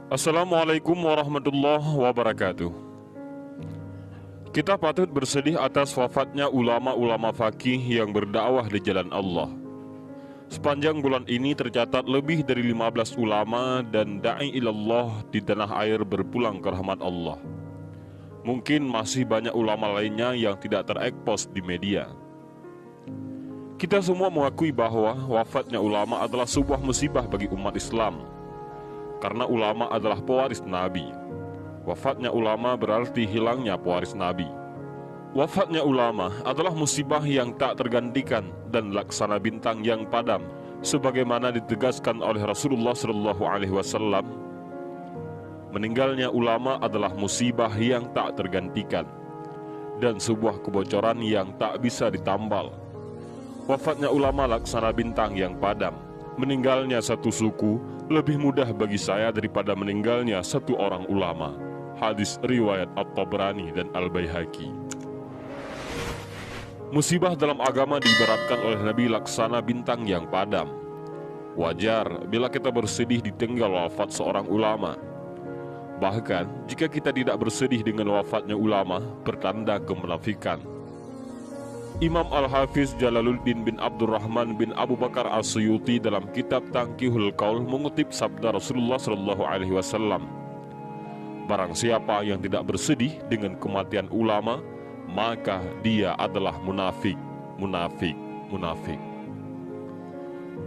Assalamualaikum warahmatullahi wabarakatuh. Kita patut bersedih atas wafatnya ulama-ulama faqih yang berdakwah di jalan Allah. Sepanjang bulan ini tercatat lebih dari 15 ulama dan da'i ilallah di tanah air berpulang ke rahmat Allah. Mungkin masih banyak ulama lainnya yang tidak terekspos di media. Kita semua mengakui bahwa wafatnya ulama adalah sebuah musibah bagi umat Islam, karena ulama adalah pewaris Nabi. Wafatnya ulama berarti hilangnya pewaris Nabi. Wafatnya ulama adalah musibah yang tak tergantikan dan laksana bintang yang padam, sebagaimana ditegaskan oleh Rasulullah SAW. Meninggalnya ulama adalah musibah yang tak tergantikan dan sebuah kebocoran yang tak bisa ditambal. Wafatnya ulama laksana bintang yang padam. Meninggalnya satu suku lebih mudah bagi saya daripada meninggalnya satu orang ulama. Hadis riwayat At-Tabrani dan Al-Baihaqi. Musibah dalam agama diibaratkan oleh Nabi laksana bintang yang padam. Wajar bila kita bersedih ditinggal wafat seorang ulama. Bahkan jika kita tidak bersedih dengan wafatnya ulama, bertanda kemunafikan. Imam Al-Hafiz Jalaluddin bin Abdurrahman bin Abu Bakar As-Suyuti dalam kitab Tanqihul Qaul mengutip sabda Rasulullah SAW. Barang siapa yang tidak bersedih dengan kematian ulama, maka dia adalah munafik.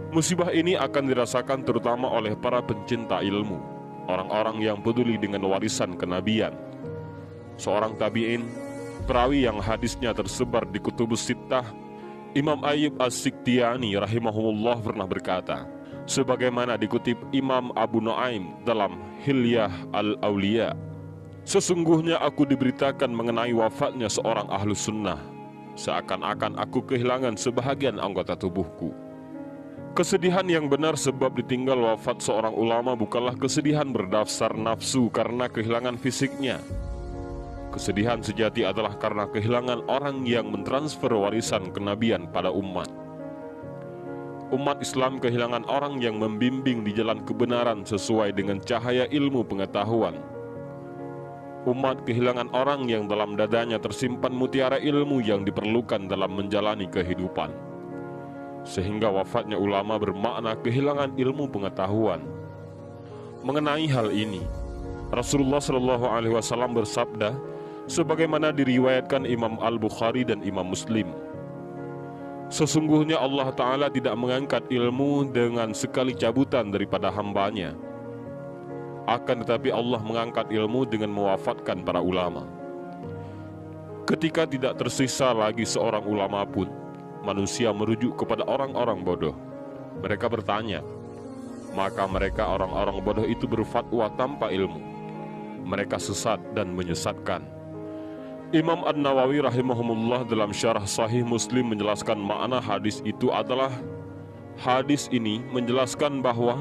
Musibah ini akan dirasakan terutama oleh para pencinta ilmu, orang-orang yang peduli dengan warisan kenabian. Seorang tabi'in, perawi yang hadisnya tersebar di Kutubus Sittah, Imam Ayyub As-Siktiani rahimahullah pernah berkata, sebagaimana dikutip Imam Abu Nuaim dalam Hilyah Al-Awliya, sesungguhnya aku diberitakan mengenai wafatnya seorang ahlus sunnah, seakan-akan aku kehilangan sebahagian anggota tubuhku. Kesedihan yang benar sebab ditinggal wafat seorang ulama bukanlah kesedihan berdasar nafsu karena kehilangan fisiknya. Kesedihan sejati adalah karena kehilangan orang yang mentransfer warisan kenabian pada umat. Umat Islam kehilangan orang yang membimbing di jalan kebenaran sesuai dengan cahaya ilmu pengetahuan. Umat kehilangan orang yang dalam dadanya tersimpan mutiara ilmu yang diperlukan dalam menjalani kehidupan. Sehingga wafatnya ulama bermakna kehilangan ilmu pengetahuan. Mengenai hal ini, Rasulullah SAW bersabda, sebagaimana diriwayatkan Imam Al-Bukhari dan Imam Muslim, sesungguhnya Allah Ta'ala tidak mengangkat ilmu dengan sekali cabutan daripada hambanya. Akan tetapi Allah mengangkat ilmu dengan mewafatkan para ulama. Ketika tidak tersisa lagi seorang ulama pun, manusia merujuk kepada orang-orang bodoh. Mereka bertanya, maka mereka orang-orang bodoh itu berfatwa tanpa ilmu. Mereka sesat dan menyesatkan. Imam An-Nawawi rahimahumullah dalam syarah Sahih Muslim menjelaskan makna hadis itu adalah, hadis ini menjelaskan bahwa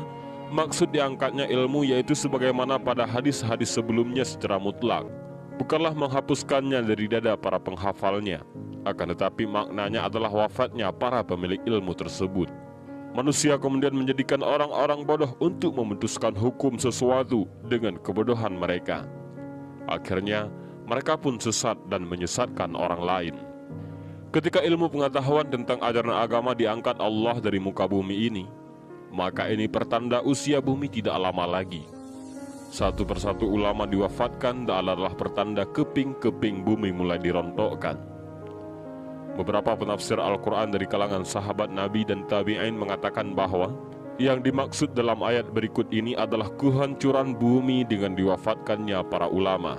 maksud diangkatnya ilmu yaitu sebagaimana pada hadis-hadis sebelumnya secara mutlak, bukanlah menghapuskannya dari dada para penghafalnya, akan tetapi maknanya adalah wafatnya para pemilik ilmu tersebut. Manusia kemudian menjadikan orang-orang bodoh untuk memutuskan hukum sesuatu dengan kebodohan mereka. Akhirnya mereka pun sesat dan menyesatkan orang lain. Ketika ilmu pengetahuan tentang ajaran agama diangkat Allah dari muka bumi ini, maka ini pertanda usia bumi tidak lama lagi. Satu persatu ulama diwafatkan adalah pertanda keping-keping bumi mulai dirontokkan. Beberapa penafsir Al-Quran dari kalangan sahabat Nabi dan tabi'in mengatakan bahwa yang dimaksud dalam ayat berikut ini adalah kehancuran bumi dengan diwafatkannya para ulama.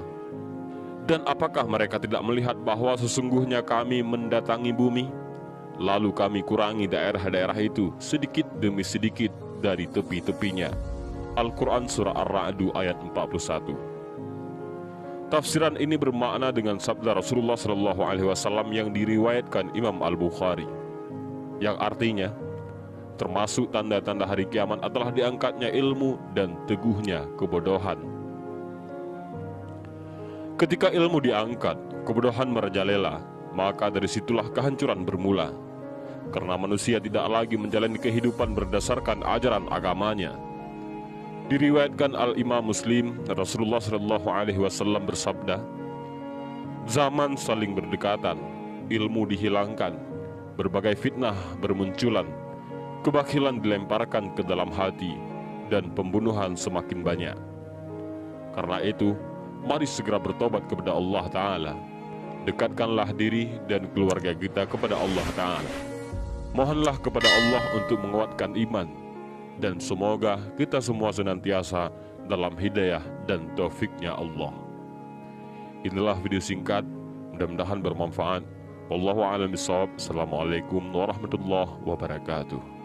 Dan apakah mereka tidak melihat bahwa sesungguhnya kami mendatangi bumi, lalu kami kurangi daerah-daerah itu sedikit demi sedikit dari tepi-tepinya. Al-Quran Surah Ar-Ra'du ayat 41. Tafsiran ini bermakna dengan sabda Rasulullah SAW yang diriwayatkan Imam Al-Bukhari, yang artinya, termasuk tanda-tanda hari kiamat adalah diangkatnya ilmu dan teguhnya kebodohan. Ketika ilmu diangkat, kebodohan merajalela, maka dari situlah kehancuran bermula. Karena manusia tidak lagi menjalani kehidupan berdasarkan ajaran agamanya. Diriwayatkan Al-Imam Muslim, Rasulullah SAW bersabda, zaman saling berdekatan, ilmu dihilangkan, berbagai fitnah bermunculan, kebakilan dilemparkan ke dalam hati, dan pembunuhan semakin banyak. Karena itu, mari segera bertobat kepada Allah Ta'ala. Dekatkanlah diri dan keluarga kita kepada Allah Ta'ala. Mohonlah kepada Allah untuk menguatkan iman, dan semoga kita semua senantiasa dalam hidayah dan taufiknya Allah. Inilah video singkat, mudah-mudahan bermanfaat. Wallahu a'lam bishawab. Assalamualaikum warahmatullahi wabarakatuh.